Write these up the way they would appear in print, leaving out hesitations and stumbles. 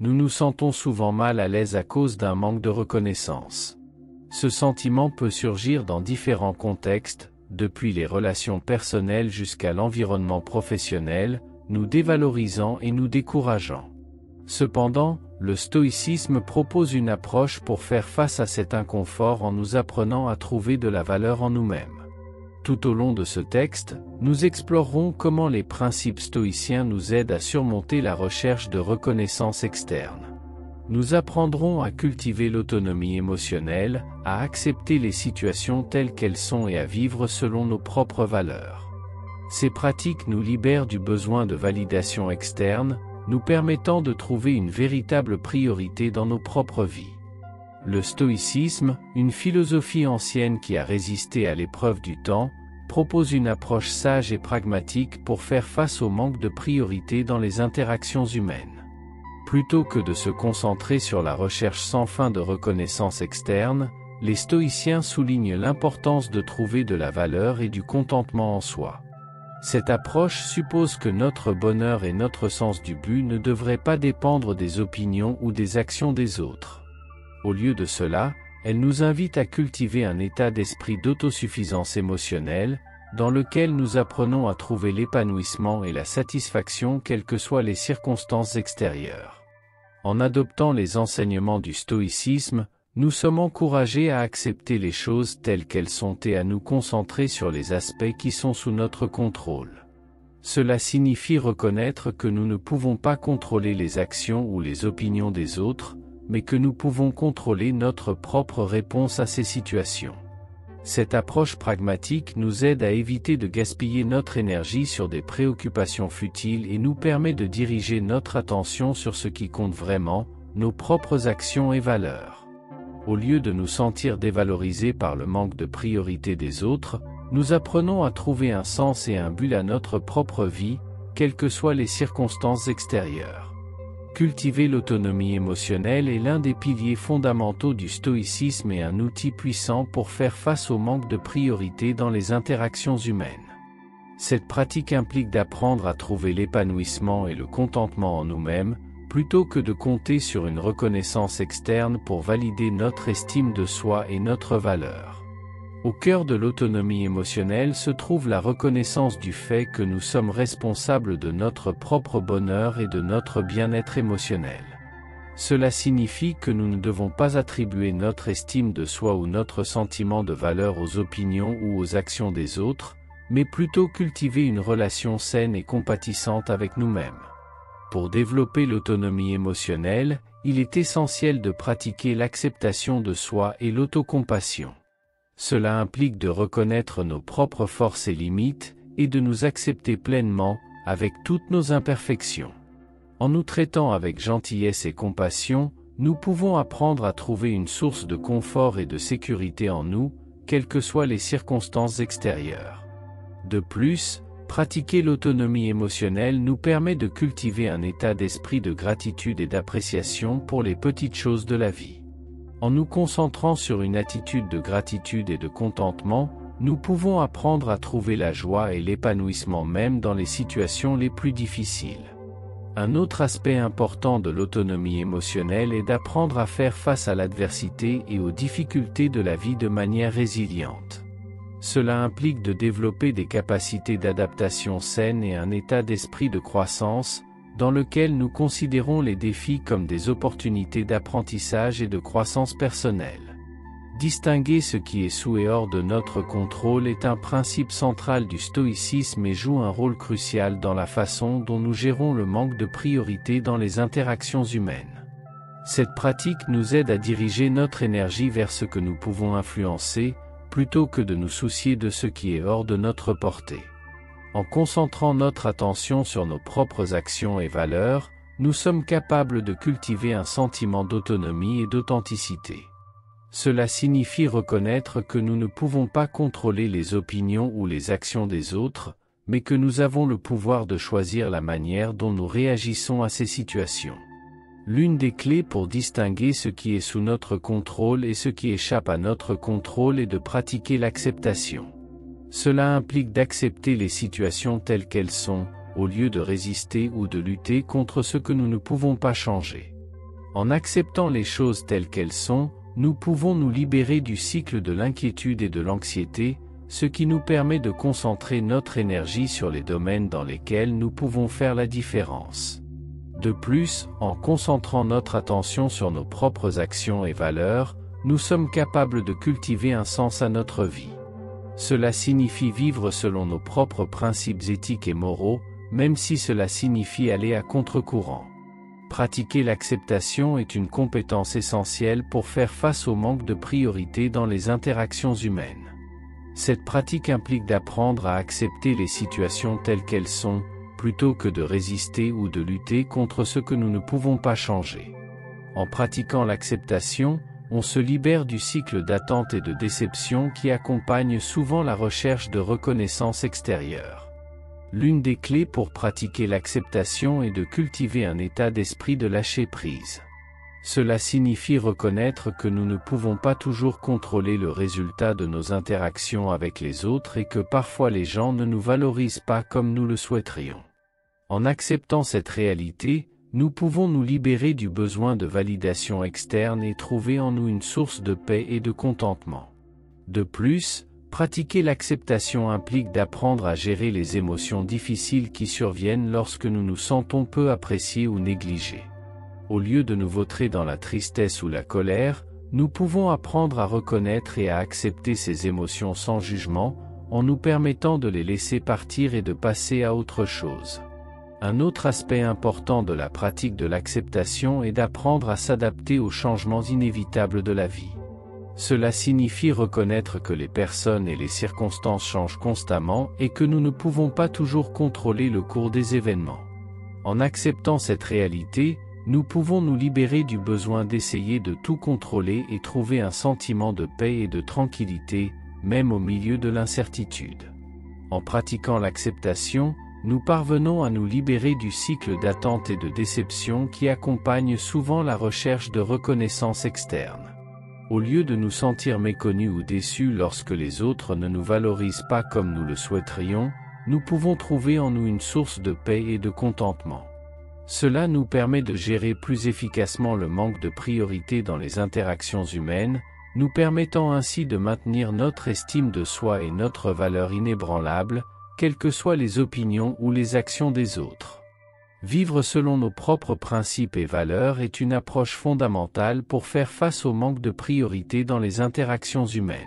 nous nous sentons souvent mal à l'aise à cause d'un manque de reconnaissance. Ce sentiment peut surgir dans différents contextes, depuis les relations personnelles jusqu'à l'environnement professionnel, nous dévalorisant et nous décourageant. Cependant, le stoïcisme propose une approche pour faire face à cet inconfort en nous apprenant à trouver de la valeur en nous-mêmes. Tout au long de ce texte, nous explorerons comment les principes stoïciens nous aident à surmonter la recherche de reconnaissance externe. Nous apprendrons à cultiver l'autonomie émotionnelle, à accepter les situations telles qu'elles sont et à vivre selon nos propres valeurs. Ces pratiques nous libèrent du besoin de validation externe, nous permettant de trouver une véritable priorité dans nos propres vies. Le stoïcisme, une philosophie ancienne qui a résisté à l'épreuve du temps, propose une approche sage et pragmatique pour faire face au manque de priorité dans les interactions humaines. Plutôt que de se concentrer sur la recherche sans fin de reconnaissance externe, les stoïciens soulignent l'importance de trouver de la valeur et du contentement en soi. Cette approche suppose que notre bonheur et notre sens du but ne devraient pas dépendre des opinions ou des actions des autres. Au lieu de cela, elle nous invite à cultiver un état d'esprit d'autosuffisance émotionnelle, dans lequel nous apprenons à trouver l'épanouissement et la satisfaction quelles que soient les circonstances extérieures. En adoptant les enseignements du stoïcisme, nous sommes encouragés à accepter les choses telles qu'elles sont et à nous concentrer sur les aspects qui sont sous notre contrôle. Cela signifie reconnaître que nous ne pouvons pas contrôler les actions ou les opinions des autres, mais que nous pouvons contrôler notre propre réponse à ces situations. Cette approche pragmatique nous aide à éviter de gaspiller notre énergie sur des préoccupations futiles et nous permet de diriger notre attention sur ce qui compte vraiment, nos propres actions et valeurs. Au lieu de nous sentir dévalorisés par le manque de priorité des autres, nous apprenons à trouver un sens et un but à notre propre vie, quelles que soient les circonstances extérieures. Cultiver l'autonomie émotionnelle est l'un des piliers fondamentaux du stoïcisme et un outil puissant pour faire face au manque de priorité dans les interactions humaines. Cette pratique implique d'apprendre à trouver l'épanouissement et le contentement en nous-mêmes, plutôt que de compter sur une reconnaissance externe pour valider notre estime de soi et notre valeur. Au cœur de l'autonomie émotionnelle se trouve la reconnaissance du fait que nous sommes responsables de notre propre bonheur et de notre bien-être émotionnel. Cela signifie que nous ne devons pas attribuer notre estime de soi ou notre sentiment de valeur aux opinions ou aux actions des autres, mais plutôt cultiver une relation saine et compatissante avec nous-mêmes. Pour développer l'autonomie émotionnelle, il est essentiel de pratiquer l'acceptation de soi et l'autocompassion. Cela implique de reconnaître nos propres forces et limites, et de nous accepter pleinement, avec toutes nos imperfections. En nous traitant avec gentillesse et compassion, nous pouvons apprendre à trouver une source de confort et de sécurité en nous, quelles que soient les circonstances extérieures. De plus, pratiquer l'autonomie émotionnelle nous permet de cultiver un état d'esprit de gratitude et d'appréciation pour les petites choses de la vie. En nous concentrant sur une attitude de gratitude et de contentement, nous pouvons apprendre à trouver la joie et l'épanouissement même dans les situations les plus difficiles. Un autre aspect important de l'autonomie émotionnelle est d'apprendre à faire face à l'adversité et aux difficultés de la vie de manière résiliente. Cela implique de développer des capacités d'adaptation saines et un état d'esprit de croissance, dans lequel nous considérons les défis comme des opportunités d'apprentissage et de croissance personnelle. Distinguer ce qui est sous et hors de notre contrôle est un principe central du stoïcisme et joue un rôle crucial dans la façon dont nous gérons le manque de priorité dans les interactions humaines. Cette pratique nous aide à diriger notre énergie vers ce que nous pouvons influencer, plutôt que de nous soucier de ce qui est hors de notre portée. En concentrant notre attention sur nos propres actions et valeurs, nous sommes capables de cultiver un sentiment d'autonomie et d'authenticité. Cela signifie reconnaître que nous ne pouvons pas contrôler les opinions ou les actions des autres, mais que nous avons le pouvoir de choisir la manière dont nous réagissons à ces situations. L'une des clés pour distinguer ce qui est sous notre contrôle et ce qui échappe à notre contrôle est de pratiquer l'acceptation. Cela implique d'accepter les situations telles qu'elles sont, au lieu de résister ou de lutter contre ce que nous ne pouvons pas changer. En acceptant les choses telles qu'elles sont, nous pouvons nous libérer du cycle de l'inquiétude et de l'anxiété, ce qui nous permet de concentrer notre énergie sur les domaines dans lesquels nous pouvons faire la différence. De plus, en concentrant notre attention sur nos propres actions et valeurs, nous sommes capables de cultiver un sens à notre vie. Cela signifie vivre selon nos propres principes éthiques et moraux, même si cela signifie aller à contre-courant. Pratiquer l'acceptation est une compétence essentielle pour faire face au manque de priorité dans les interactions humaines. Cette pratique implique d'apprendre à accepter les situations telles qu'elles sont, plutôt que de résister ou de lutter contre ce que nous ne pouvons pas changer. En pratiquant l'acceptation, on se libère du cycle d'attente et de déception qui accompagne souvent la recherche de reconnaissance extérieure. L'une des clés pour pratiquer l'acceptation est de cultiver un état d'esprit de lâcher prise. Cela signifie reconnaître que nous ne pouvons pas toujours contrôler le résultat de nos interactions avec les autres et que parfois les gens ne nous valorisent pas comme nous le souhaiterions. En acceptant cette réalité, nous pouvons nous libérer du besoin de validation externe et trouver en nous une source de paix et de contentement. De plus, pratiquer l'acceptation implique d'apprendre à gérer les émotions difficiles qui surviennent lorsque nous nous sentons peu appréciés ou négligés. Au lieu de nous vautrer dans la tristesse ou la colère, nous pouvons apprendre à reconnaître et à accepter ces émotions sans jugement, en nous permettant de les laisser partir et de passer à autre chose. Un autre aspect important de la pratique de l'acceptation est d'apprendre à s'adapter aux changements inévitables de la vie. Cela signifie reconnaître que les personnes et les circonstances changent constamment et que nous ne pouvons pas toujours contrôler le cours des événements. En acceptant cette réalité, nous pouvons nous libérer du besoin d'essayer de tout contrôler et trouver un sentiment de paix et de tranquillité, même au milieu de l'incertitude. En pratiquant l'acceptation, nous parvenons à nous libérer du cycle d'attente et de déception qui accompagne souvent la recherche de reconnaissance externe. Au lieu de nous sentir méconnus ou déçus lorsque les autres ne nous valorisent pas comme nous le souhaiterions, nous pouvons trouver en nous une source de paix et de contentement. Cela nous permet de gérer plus efficacement le manque de priorité dans les interactions humaines, nous permettant ainsi de maintenir notre estime de soi et notre valeur inébranlable, quelles que soient les opinions ou les actions des autres. Vivre selon nos propres principes et valeurs est une approche fondamentale pour faire face au manque de priorité dans les interactions humaines.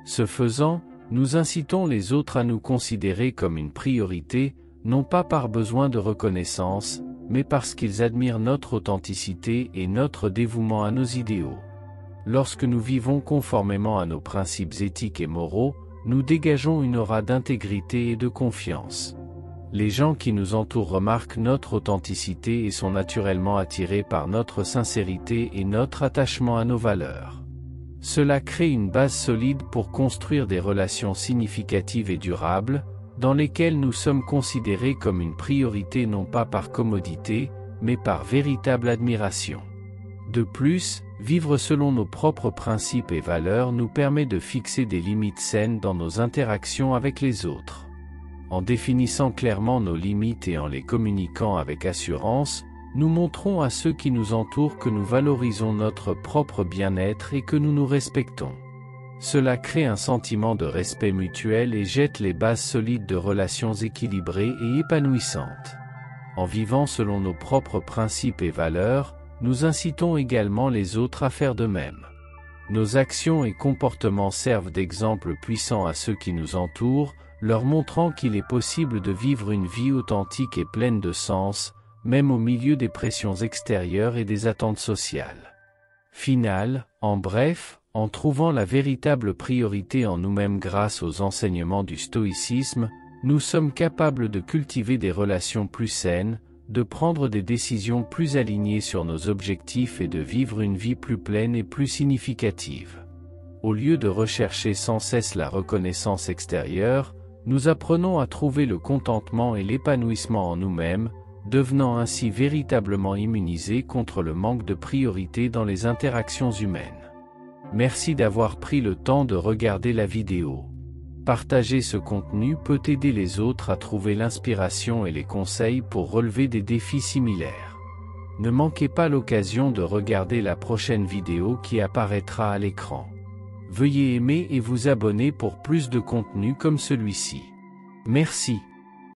Ce faisant, nous incitons les autres à nous considérer comme une priorité, non pas par besoin de reconnaissance, mais parce qu'ils admirent notre authenticité et notre dévouement à nos idéaux. Lorsque nous vivons conformément à nos principes éthiques et moraux, nous dégageons une aura d'intégrité et de confiance. Les gens qui nous entourent remarquent notre authenticité et sont naturellement attirés par notre sincérité et notre attachement à nos valeurs. Cela crée une base solide pour construire des relations significatives et durables, dans lesquelles nous sommes considérés comme une priorité non pas par commodité, mais par véritable admiration. De plus, vivre selon nos propres principes et valeurs nous permet de fixer des limites saines dans nos interactions avec les autres. En définissant clairement nos limites et en les communiquant avec assurance, nous montrons à ceux qui nous entourent que nous valorisons notre propre bien-être et que nous nous respectons. Cela crée un sentiment de respect mutuel et jette les bases solides de relations équilibrées et épanouissantes. En vivant selon nos propres principes et valeurs, nous incitons également les autres à faire de même. Nos actions et comportements servent d'exemple puissant à ceux qui nous entourent, leur montrant qu'il est possible de vivre une vie authentique et pleine de sens, même au milieu des pressions extérieures et des attentes sociales. En bref, en trouvant la véritable priorité en nous-mêmes grâce aux enseignements du stoïcisme, nous sommes capables de cultiver des relations plus saines, de prendre des décisions plus alignées sur nos objectifs et de vivre une vie plus pleine et plus significative. Au lieu de rechercher sans cesse la reconnaissance extérieure, nous apprenons à trouver le contentement et l'épanouissement en nous-mêmes, devenant ainsi véritablement immunisés contre le manque de priorité dans les interactions humaines. Merci d'avoir pris le temps de regarder la vidéo. Partager ce contenu peut aider les autres à trouver l'inspiration et les conseils pour relever des défis similaires. Ne manquez pas l'occasion de regarder la prochaine vidéo qui apparaîtra à l'écran. Veuillez aimer et vous abonner pour plus de contenu comme celui-ci. Merci.